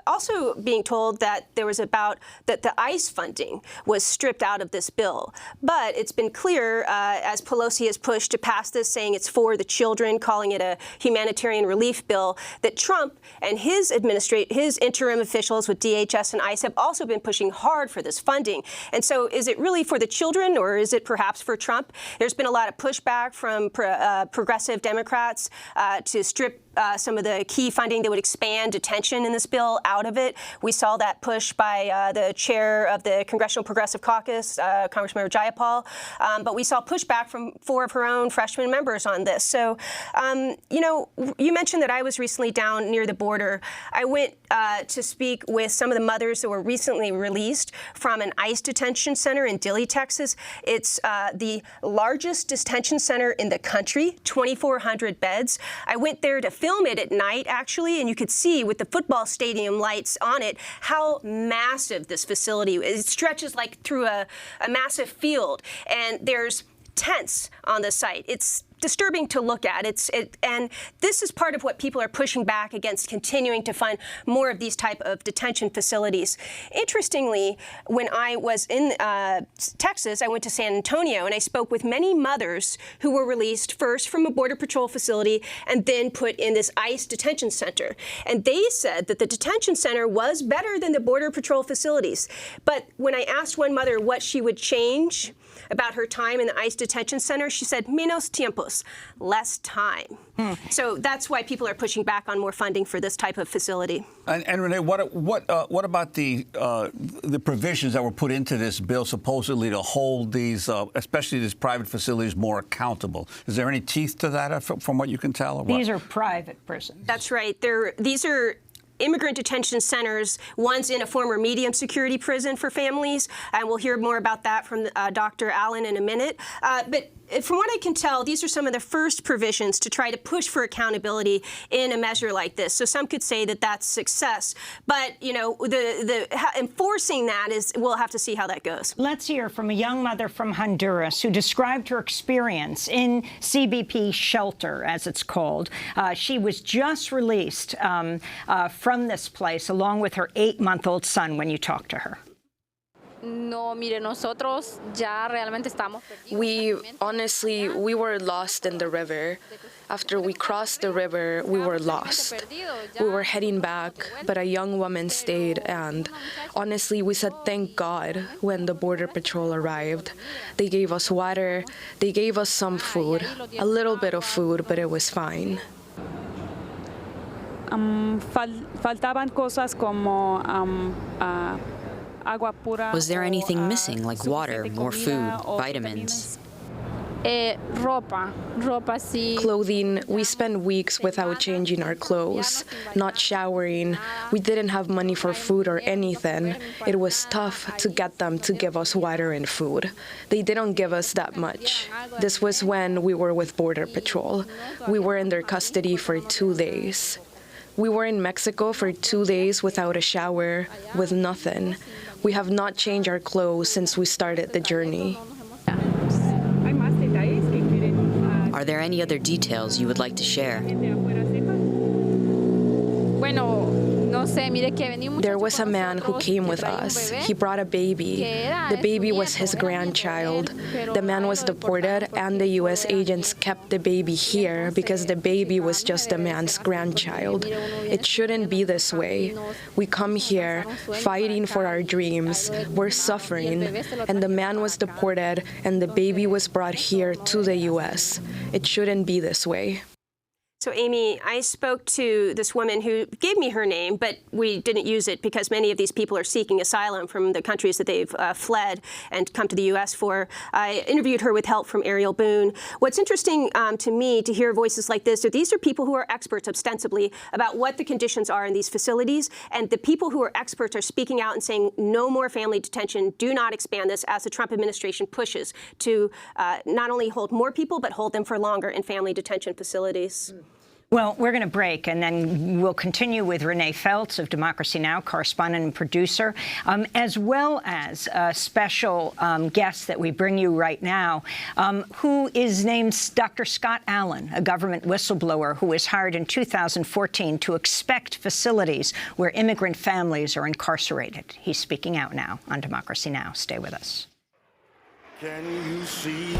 also being told that there was that the ICE funding was stripped out of this bill. But it's been clear, as Pelosi has pushed to pass this, saying it's for the children, calling it a humanitarian relief bill, that Trump and his interim officials with DHS and ICE have also been pushing hard for this funding. And so is it really for the children, or is it perhaps for Trump? There's been a lot of pushback from progressive Democrats to strip some of the key funding that would expand detention in this bill out of it. We saw that push by the chair of the Congressional Progressive Caucus, Congressmember Jayapal, but we saw pushback from 4 of her own freshman members on this. So, you mentioned that I was recently down near the border. I went to speak with some of the mothers that were recently released from an ICE detention center in Dilley, Texas. It's the largest detention center in the country, 2,400 beds. I went there to film it at night, actually, and you could see with the football stadium lights on it how massive this facility is. It stretches like through a massive field, and there's tents on the site. It's disturbing to look at. And this is part of what people are pushing back against, continuing to fund more of these type of detention facilities. Interestingly, when I was in Texas, I went to San Antonio and I spoke with many mothers who were released first from a Border Patrol facility and then put in this ICE detention center. And they said that the detention center was better than the Border Patrol facilities. But when I asked one mother what she would change about her time in the ICE detention center, she said, menos tiempos, less time. So that's why people are pushing back on more funding for this type of facility. And Renee, what about the provisions that were put into this bill supposedly to hold these, especially these private facilities, more accountable? Is there any teeth to that from what you can tell? Or what? These are private prisons. That's right. These are immigrant detention centers. One's in a former medium security prison for families, and we'll hear more about that from Dr. Allen in a minute. But from what I can tell, these are some of the first provisions to try to push for accountability in a measure like this. So some could say that that's success. But, you know, enforcing that we'll have to see how that goes. Let's hear from a young mother from Honduras who described her experience in CBP shelter, as it's called. She was just released from this place along with her 8-month-old son when you talked to her. We were lost in the river. After we crossed the river, we were lost. We were heading back, but a young woman stayed, and honestly, we said thank God when the Border Patrol arrived. They gave us water, they gave us some food, a little bit of food, but it was fine. Faltaban cosas como agua pura. Was there anything missing, like water, more food, vitamins? Clothing. We spent weeks without changing our clothes, not showering. We didn't have money for food or anything. It was tough to get them to give us water and food. They didn't give us that much. This was when we were with Border Patrol. We were in their custody for 2 days. We were in Mexico for 2 days without a shower, with nothing. We have not changed our clothes since we started the journey. Are there any other details you would like to share? There was a man who came with us. He brought a baby. The baby was his grandchild. The man was deported, and the U.S. agents kept the baby here because the baby was just the man's grandchild. It shouldn't be this way. We come here fighting for our dreams. We're suffering, and the man was deported, and the baby was brought here to the U.S. It shouldn't be this way. So, Amy, I spoke to this woman who gave me her name, but we didn't use it because many of these people are seeking asylum from the countries that they've fled and come to the U.S. for. I interviewed her with help from Ariel Boone. What's interesting to me to hear voices like this, these are people who are experts ostensibly about what the conditions are in these facilities, and the people who are experts are speaking out and saying no more family detention, do not expand this, as the Trump administration pushes to not only hold more people, but hold them for longer in family detention facilities. Well, we're going to break, and then we'll continue with Renee Feltz of Democracy Now!, correspondent and producer, as well as a special guest that we bring you right now, who is named Dr. Scott Allen, a government whistleblower who was hired in 2014 to inspect facilities where immigrant families are incarcerated. He's speaking out now on Democracy Now! Stay with us. Can you see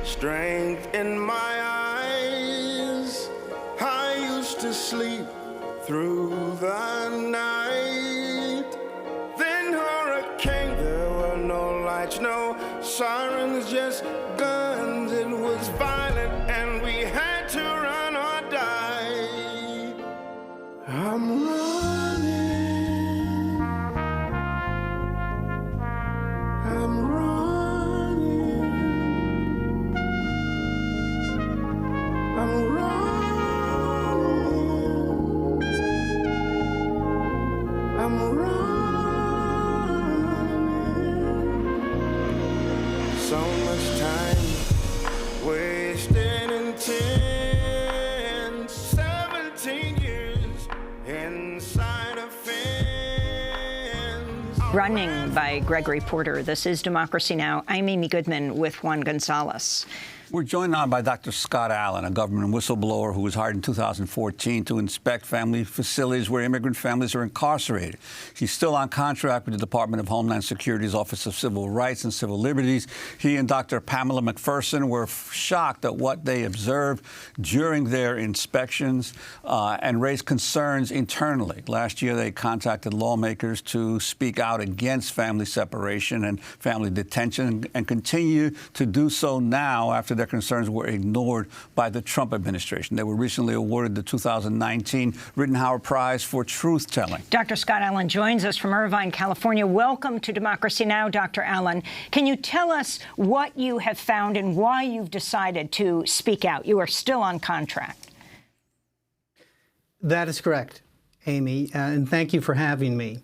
strength in my eyes? I used to sleep through the night. Then hurricane, there were no lights, no sirens, just guns. It was violent and we had to run or die. I'm running. I'm running. I'm running. I'm running. So much time wasted in 17 years inside a fence. Running by Gregory Porter. This is Democracy Now! I'm Amy Goodman with Juan Gonzalez. We're joined now by Dr. Scott Allen, a government whistleblower who was hired in 2014 to inspect family facilities where immigrant families are incarcerated. He's still on contract with the Department of Homeland Security's Office of Civil Rights and Civil Liberties. He and Dr. Pamela McPherson were shocked at what they observed during their inspections and raised concerns internally. Last year, they contacted lawmakers to speak out against family separation and family detention and continue to do so now after their concerns were ignored by the Trump administration. They were recently awarded the 2019 Rittenhour Prize for truth-telling. Dr. Scott Allen joins us from Irvine, California. Welcome to Democracy Now!, Dr. Allen. Can you tell us what you have found and why you've decided to speak out? You are still on contract. That is correct, Amy, and thank you for having me.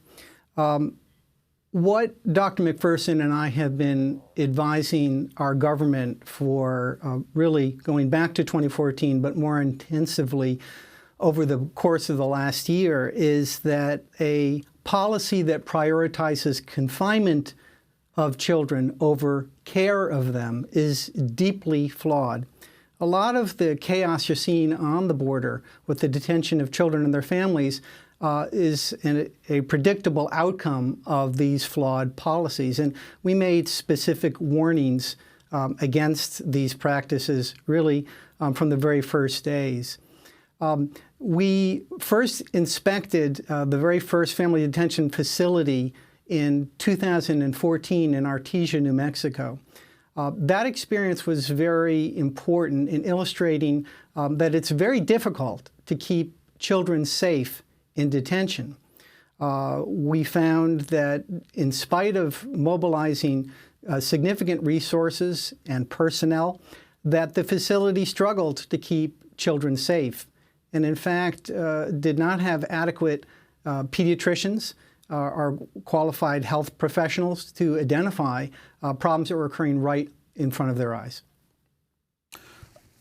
What Dr. McPherson and I have been advising our government for really going back to 2014, but more intensively over the course of the last year, is that a policy that prioritizes confinement of children over care of them is deeply flawed. A lot of the chaos you're seeing on the border with the detention of children and their families is a predictable outcome of these flawed policies. And we made specific warnings against these practices really from the very first days. We first inspected the very first family detention facility in 2014 in Artesia, New Mexico. That experience was very important in illustrating that it's very difficult to keep children safe in detention. We found that in spite of mobilizing significant resources and personnel, that the facility struggled to keep children safe, and in fact did not have adequate pediatricians or qualified health professionals to identify problems that were occurring right in front of their eyes.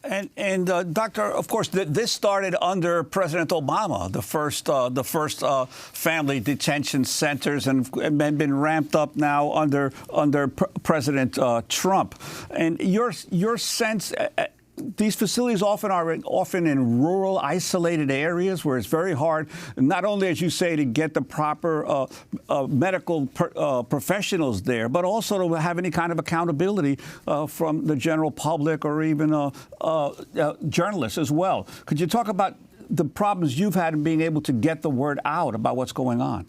And Doctor, of course, this started under President Obama, the first family detention centers, and been ramped up now under President Trump. And your sense. These facilities often in rural, isolated areas where it's very hard, not only, as you say, to get the proper medical professionals there, but also to have any kind of accountability from the general public or even journalists as well. Could you talk about the problems you've had in being able to get the word out about what's going on?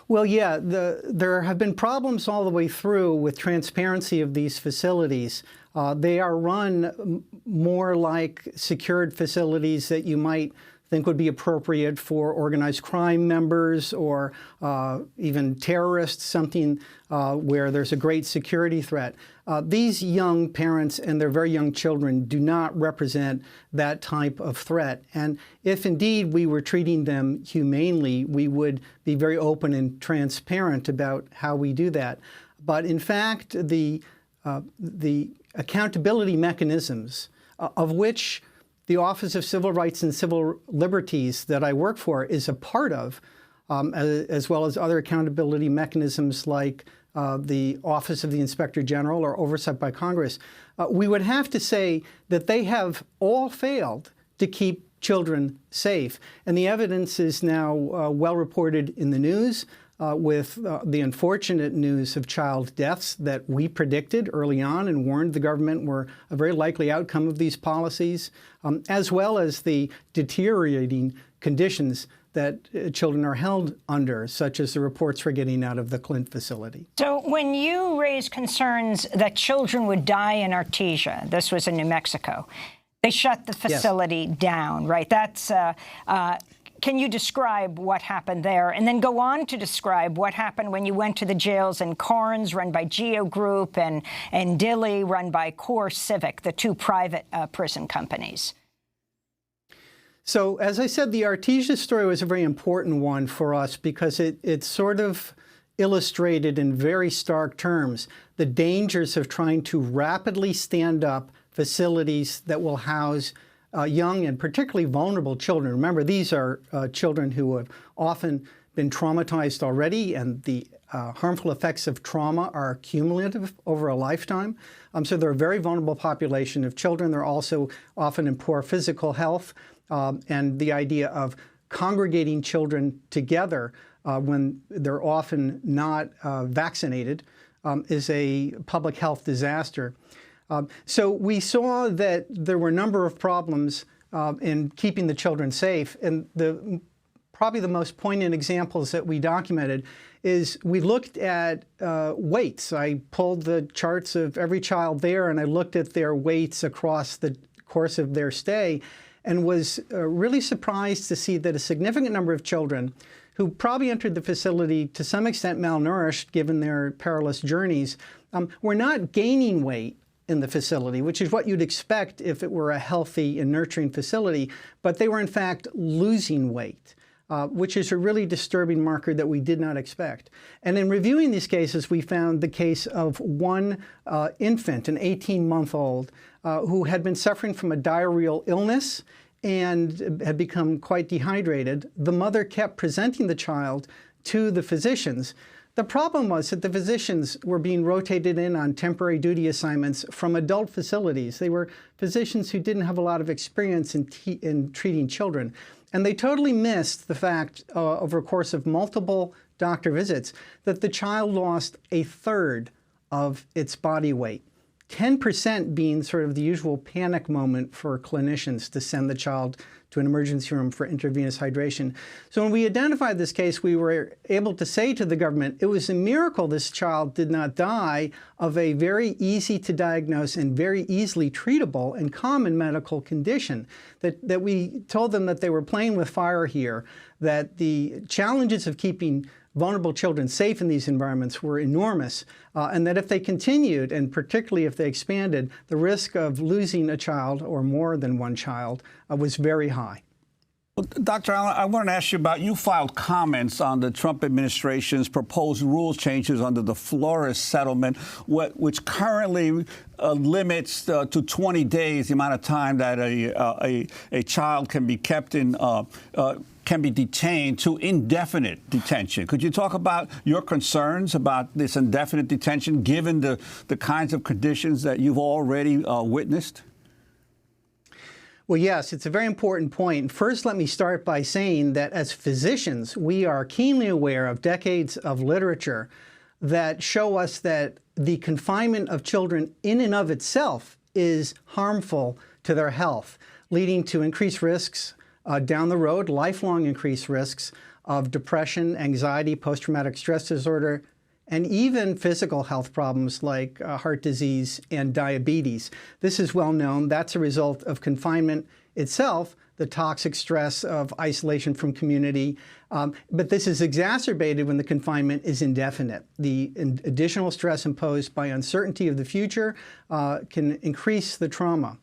Well, yeah, there have been problems all the way through with transparency of these facilities. They are run more like secured facilities that you might think would be appropriate for organized crime members or even terrorists, something where there's a great security threat. These young parents and their very young children do not represent that type of threat. And if indeed we were treating them humanely, we would be very open and transparent about how we do that. But in fact, the accountability mechanisms of which the Office of Civil Rights and Civil Liberties that I work for is a part of, as well as other accountability mechanisms like the Office of the Inspector General or oversight by Congress, we would have to say that they have all failed to keep children safe. And the evidence is now well reported in the news with the unfortunate news of child deaths that we predicted early on and warned the government were a very likely outcome of these policies, as well as the deteriorating conditions that children are held under, such as the reports we're getting out of the Clint facility. So when you raised concerns that children would die in Artesia, this was in New Mexico, they shut the facility down, right? That's can you describe what happened there? And then go on to describe what happened when you went to the jails in Carnes, run by Geo Group, and Dilley, run by Core Civic, the two private prison companies. So, as I said, the Artesia story was a very important one for us because it sort of illustrated in very stark terms the dangers of trying to rapidly stand up facilities that will house young and particularly vulnerable children. Remember, these are children who have often been traumatized already, and the harmful effects of trauma are cumulative over a lifetime. So they're a very vulnerable population of children. They're also often in poor physical health. And the idea of congregating children together when they're often not vaccinated is a public health disaster. So we saw that there were a number of problems in keeping the children safe. And probably the most poignant examples that we documented is we looked at weights. I pulled the charts of every child there, and I looked at their weights across the course of their stay, and was really surprised to see that a significant number of children who probably entered the facility to some extent malnourished, given their perilous journeys, were not gaining weight in the facility, which is what you'd expect if it were a healthy and nurturing facility, but they were in fact losing weight, which is a really disturbing marker that we did not expect. And in reviewing these cases, we found the case of one infant, an 18-month-old, who had been suffering from a diarrheal illness and had become quite dehydrated. The mother kept presenting the child to the physicians. The problem was that the physicians were being rotated in on temporary duty assignments from adult facilities. They were physicians who didn't have a lot of experience in treating children. And they totally missed the fact, over a course of multiple doctor visits, that the child lost a third of its body weight. 10% being sort of the usual panic moment for clinicians to send the child to an emergency room for intravenous hydration. So when we identified this case, we were able to say to the government, it was a miracle this child did not die of a very easy to diagnose and very easily treatable and common medical condition. That we told them that they were playing with fire here, that the challenges of keeping vulnerable children safe in these environments were enormous, and that if they continued, and particularly if they expanded, the risk of losing a child or more than one child was very high. Well, Dr. Allen, I want to ask you about, you filed comments on the Trump administration's proposed rules changes under the Flores settlement, which currently limits to 20 days the amount of time that a child can be kept in can be detained to indefinite detention. Could you talk about your concerns about this indefinite detention, given the kinds of conditions that you've already witnessed? Well, yes, it's a very important point. First, let me start by saying that as physicians, we are keenly aware of decades of literature that show us that the confinement of children in and of itself is harmful to their health, leading to increased risks down the road, lifelong increased risks of depression, anxiety, post-traumatic stress disorder, and even physical health problems like heart disease and diabetes. This is well known. That's a result of confinement itself, the toxic stress of isolation from community. But this is exacerbated when the confinement is indefinite. The additional stress imposed by uncertainty of the future can increase the trauma.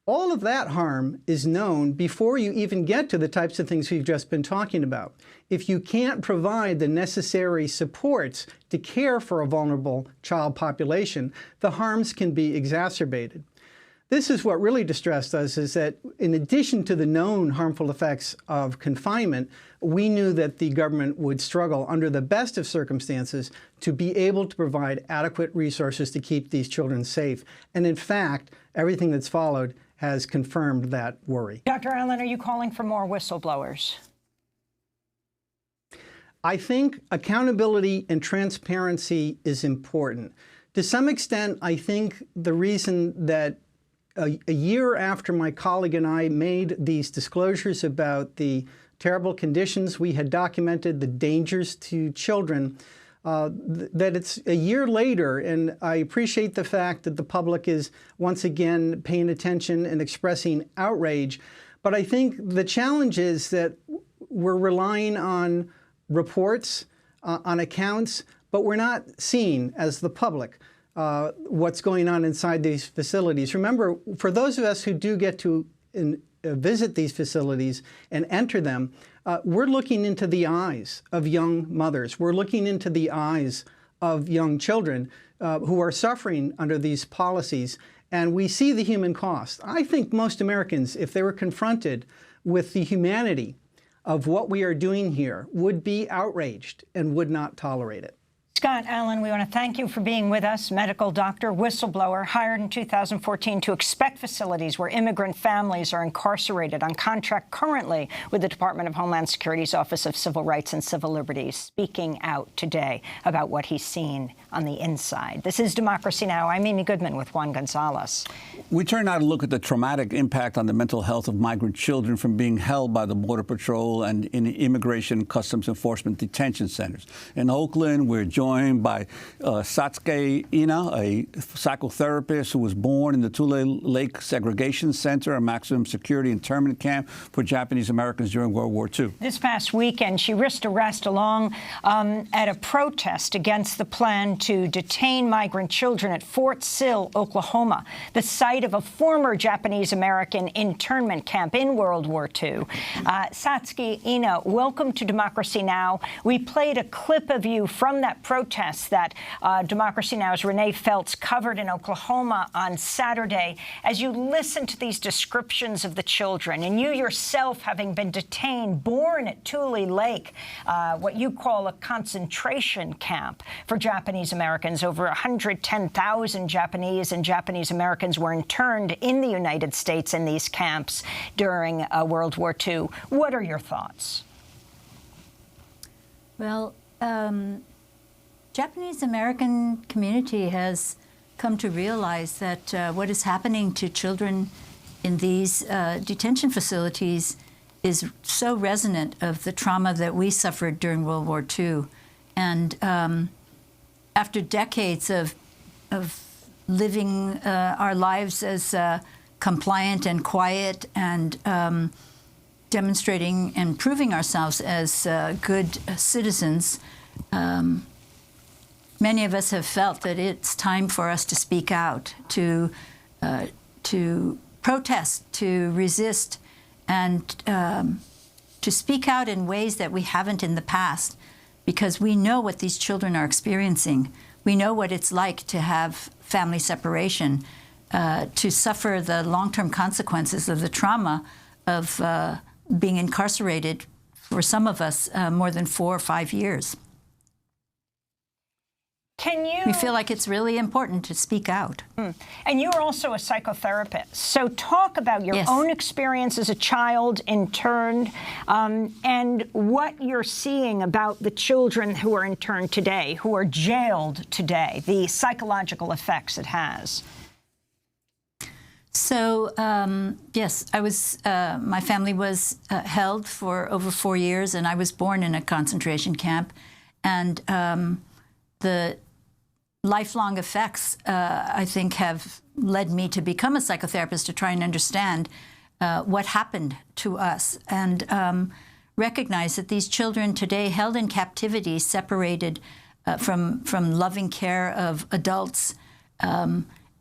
All of that harm is known before you even get to the types of things we've just been talking about. If you can't provide the necessary supports to care for a vulnerable child population, the harms can be exacerbated. This is what really distressed us, is that in addition to the known harmful effects of confinement, we knew that the government would struggle under the best of circumstances to be able to provide adequate resources to keep these children safe. And in fact, everything that's followed has confirmed that worry. Dr. Allen, are you calling for more whistleblowers? I think accountability and transparency is important. To some extent, I think the reason that a year after my colleague and I made these disclosures about the terrible conditions we had documented, the dangers to children, that it's a year later, and I appreciate the fact that the public is once again paying attention and expressing outrage. But I think the challenge is that we're relying on reports, on accounts, but we're not seeing, as the public, what's going on inside these facilities. Remember, for those of us who do get to visit these facilities and enter them, we're looking into the eyes of young mothers. We're looking into the eyes of young children who are suffering under these policies, and we see the human cost. I think most Americans, if they were confronted with the humanity of what we are doing here, would be outraged and would not tolerate it. Scott Allen, we want to thank you for being with us. Medical doctor, whistleblower, hired in 2014 to inspect facilities where immigrant families are incarcerated, on contract currently with the Department of Homeland Security's Office of Civil Rights and Civil Liberties, speaking out today about what he's seen on the inside. This is Democracy Now! I'm Amy Goodman with Juan Gonzalez. We turn now to look at the traumatic impact on the mental health of migrant children from being held by the Border Patrol and in Immigration Customs Enforcement detention centers. In Oakland, we're joined by Satsuki Ina, a psychotherapist who was born in the Tule Lake Segregation Center, a maximum security internment camp for Japanese Americans during World War II. This past weekend, she risked arrest along at a protest against the plan to detain migrant children at Fort Sill, Oklahoma, the site of a former Japanese American internment camp in World War II. Satsuki Ina, welcome to Democracy Now! We played a clip of you from that protest that Democracy Now!'s Renee Feltz covered in Oklahoma on Saturday. As you listen to these descriptions of the children, and you yourself having been detained, born at Tule Lake, what you call a concentration camp for Japanese Americans, over 110,000 Japanese and Japanese Americans were interned in the United States in these camps during World War II. What are your thoughts? Well, Japanese American community has come to realize that what is happening to children in these detention facilities is so resonant of the trauma that we suffered during World War II. And after decades of living our lives as compliant and quiet and demonstrating and proving ourselves as good citizens, many of us have felt that it's time for us to speak out, to protest, to resist, and to speak out in ways that we haven't in the past, because we know what these children are experiencing. We know what it's like to have family separation, to suffer the long-term consequences of the trauma of being incarcerated, for some of us, more than 4 or 5 years. We feel like it's really important to speak out. And you're also a psychotherapist. So talk about your own experience as a child interned and what you're seeing about the children who are interned today, who are jailed today, the psychological effects it has. So, yes, I was, my family was held for over 4 years, and I was born in a concentration camp. And the lifelong effects, I think, have led me to become a psychotherapist to try and understand what happened to us and recognize that these children today held in captivity, separated from loving care of adults,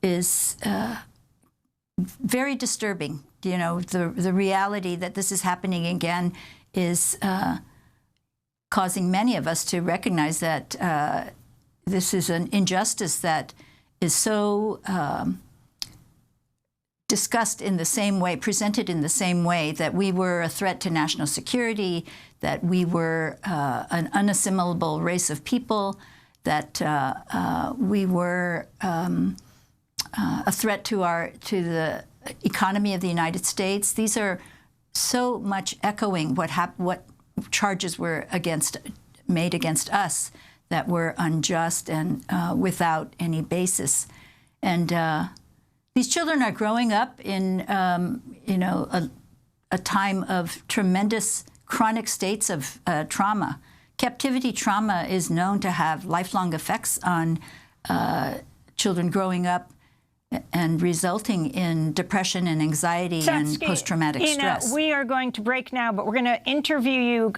is very disturbing. You know, the reality that this is happening again is causing many of us to recognize that this is an injustice that is so discussed in the same way, presented in the same way, that we were a threat to national security, that we were an unassimilable race of people, that we were a threat to the economy of the United States. These are so much echoing what charges were made against us that were unjust and without any basis. And these children are growing up in you know, a time of tremendous chronic states of trauma. Captivity trauma is known to have lifelong effects on children growing up and resulting in depression and anxiety and post-traumatic stress. We are going to break now, but we're going to interview you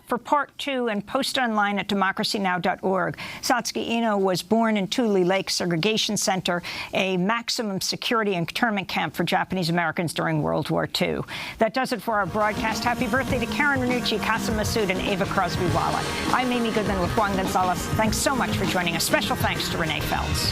for part 2 and post online at DemocracyNow.org. Satsuki Ina was born in Tule Lake Segregation Center, a maximum security internment camp for Japanese Americans during World War II. That does it for our broadcast. Happy birthday to Karen Ranucci, Qasim Massoud, and Ava Crosby-Wallach. I'm Amy Goodman with Juan Gonzalez. Thanks so much for joining us. Special thanks to Renee Feltz.